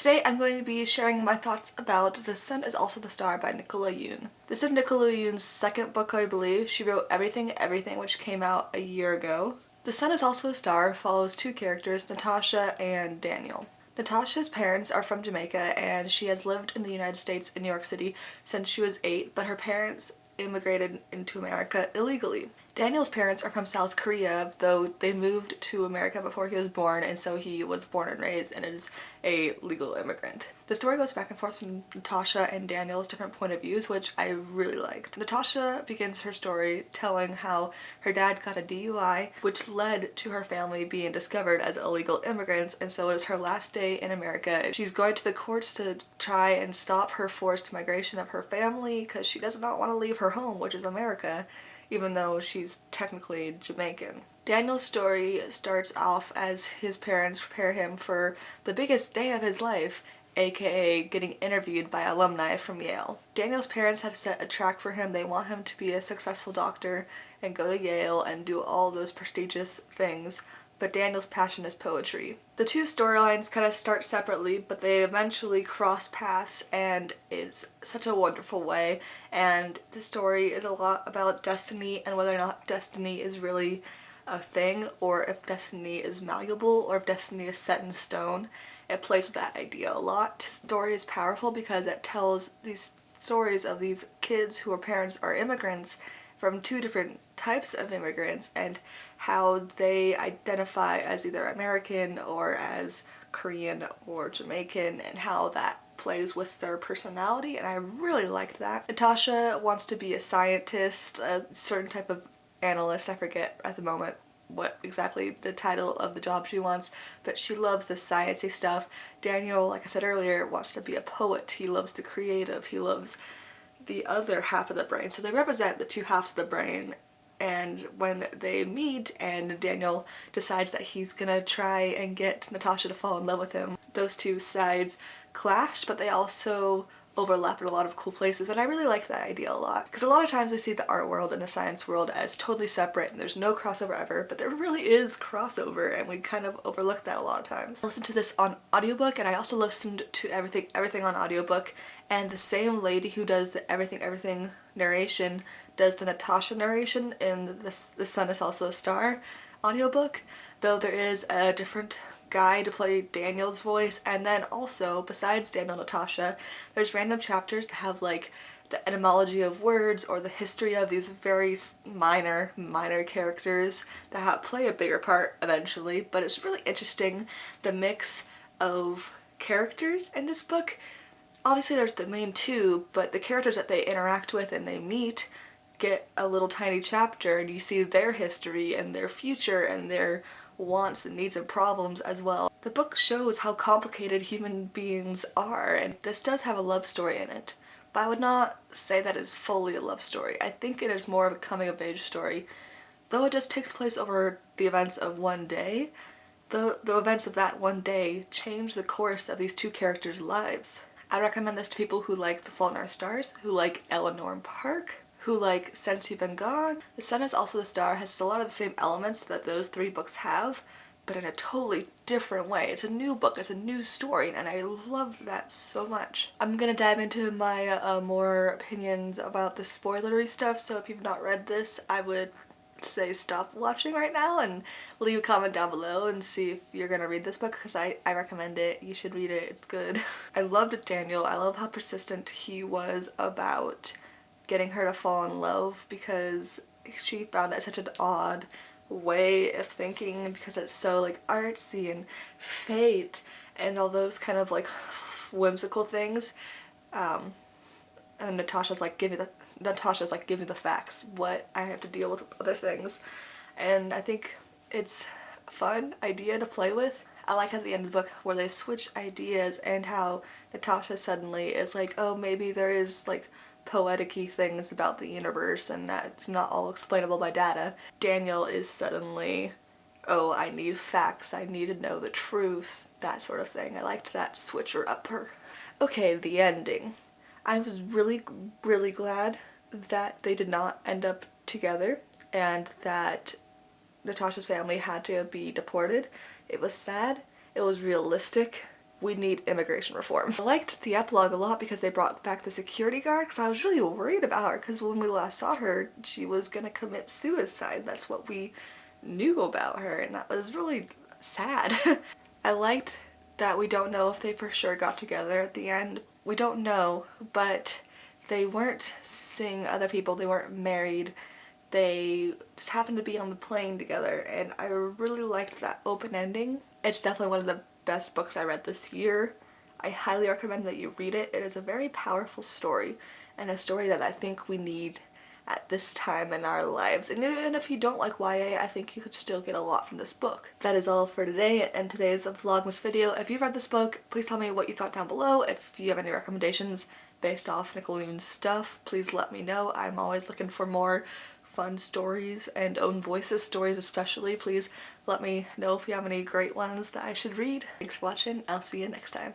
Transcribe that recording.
Today I'm going to be sharing my thoughts about The Sun is Also the Star by Nicola Yoon. This is Nicola Yoon's second book, I believe. She wrote Everything, which came out a year ago. The Sun is Also a Star follows two characters, Natasha and Daniel. Natasha's parents are from Jamaica and she has lived in the United States in New York City since she was 8, but her parents immigrated into America illegally. Daniel's parents are from South Korea, though they moved to America before he was born, and so he was born and raised and is a legal immigrant. The story goes back and forth from Natasha and Daniel's different point of views, which I really liked. Natasha begins her story telling how her dad got a DUI, which led to her family being discovered as illegal immigrants, and so it is her last day in America. She's going to the courts to try and stop her forced migration of her family because she does not want to leave her home, which is America, even though she's technically Jamaican. Daniel's story starts off as his parents prepare him for the biggest day of his life, aka getting interviewed by alumni from Yale. Daniel's parents have set a track for him. They want him to be a successful doctor and go to Yale and do all those prestigious things, but Daniel's passion is poetry. The two storylines kind of start separately, but they eventually cross paths, and it's such a wonderful way. And the story is a lot about destiny and whether or not destiny is really a thing, or if destiny is malleable, or if destiny is set in stone. It plays with that idea a lot. The story is powerful because it tells these stories of these kids whose parents are immigrants from two different types of immigrants and how they identify as either American or as Korean or Jamaican, and how that plays with their personality, and I really liked that. Natasha wants to be a scientist, a certain type of analyst, I forget at the moment what exactly the title of the job she wants, but she loves the sciencey stuff. Daniel, like I said earlier, wants to be a poet. He loves the creative. He loves the other half of the brain. So they represent the two halves of the brain, and when they meet and Daniel decides that he's gonna try and get Natasha to fall in love with him, those two sides clash, but they also overlap in a lot of cool places, and I really like that idea a lot. Because a lot of times we see the art world and the science world as totally separate and there's no crossover ever, but there really is crossover and we kind of overlook that a lot of times. I listened to this on audiobook, and I also listened to Everything on audiobook, and the same lady who does the Everything narration does the Natasha narration in The Sun is Also a Star audiobook, though there is a different guy to play Daniel's voice, and then also, besides Daniel and Natasha, there's random chapters that have like the etymology of words or the history of these very minor characters that play a bigger part eventually, but it's really interesting, the mix of characters in this book. Obviously there's the main two, but the characters that they interact with and they meet get a little tiny chapter, and you see their history and their future and their wants and needs and problems as well. The book shows how complicated human beings are, and this does have a love story in it, but I would not say that it's fully a love story. I think it is more of a coming of age story. Though it just takes place over the events of one day, the events of that one day change the course of these two characters' lives. I recommend this to people who like The Fault in Our Stars, who like Eleanor Park, who like Since You've Been Gone. The Sun is Also the Star has a lot of the same elements that those three books have, but in a totally different way. It's a new book, it's a new story, and I love that so much. I'm gonna dive into my more opinions about the spoilery stuff, so if you've not read this, I would say stop watching right now and leave a comment down below and see if you're gonna read this book, because I recommend it. You should read it, it's good. I loved Daniel. I love how persistent he was about getting her to fall in love, because she found it such an odd way of thinking, because it's so like artsy and fate and all those kind of like whimsical things, and Natasha's like, give me the facts, what I have to deal with other things, and I think it's a fun idea to play with. I like at the end of the book where they switch ideas, and how Natasha suddenly is like, oh, maybe there is like poetic-y things about the universe and that it's not all explainable by data. Daniel is suddenly, oh, I need facts, I need to know the truth, that sort of thing. I liked that switcher upper. Okay, the ending. I was really glad that they did not end up together and that Natasha's family had to be deported. It was sad, it was realistic, we need immigration reform. I liked the epilogue a lot because they brought back the security guard, because I was really worried about her, because when we last saw her she was gonna commit suicide. That's what we knew about her, and that was really sad. I liked that we don't know if they for sure got together at the end. We don't know, but they weren't seeing other people, they weren't married, they just happened to be on the plane together, and I really liked that open ending. It's definitely one of the best books I read this year. I highly recommend that you read it. It is a very powerful story, and a story that I think we need at this time in our lives. And even if you don't like YA, I think you could still get a lot from this book. That is all for today and today's Vlogmas video. If you've read this book, please tell me what you thought down below. If you have any recommendations based off Nicola Yoon's stuff, please let me know. I'm always looking for more fun stories and own voices stories especially. Please let me know if you have any great ones that I should read. Thanks for watching. I'll see you next time.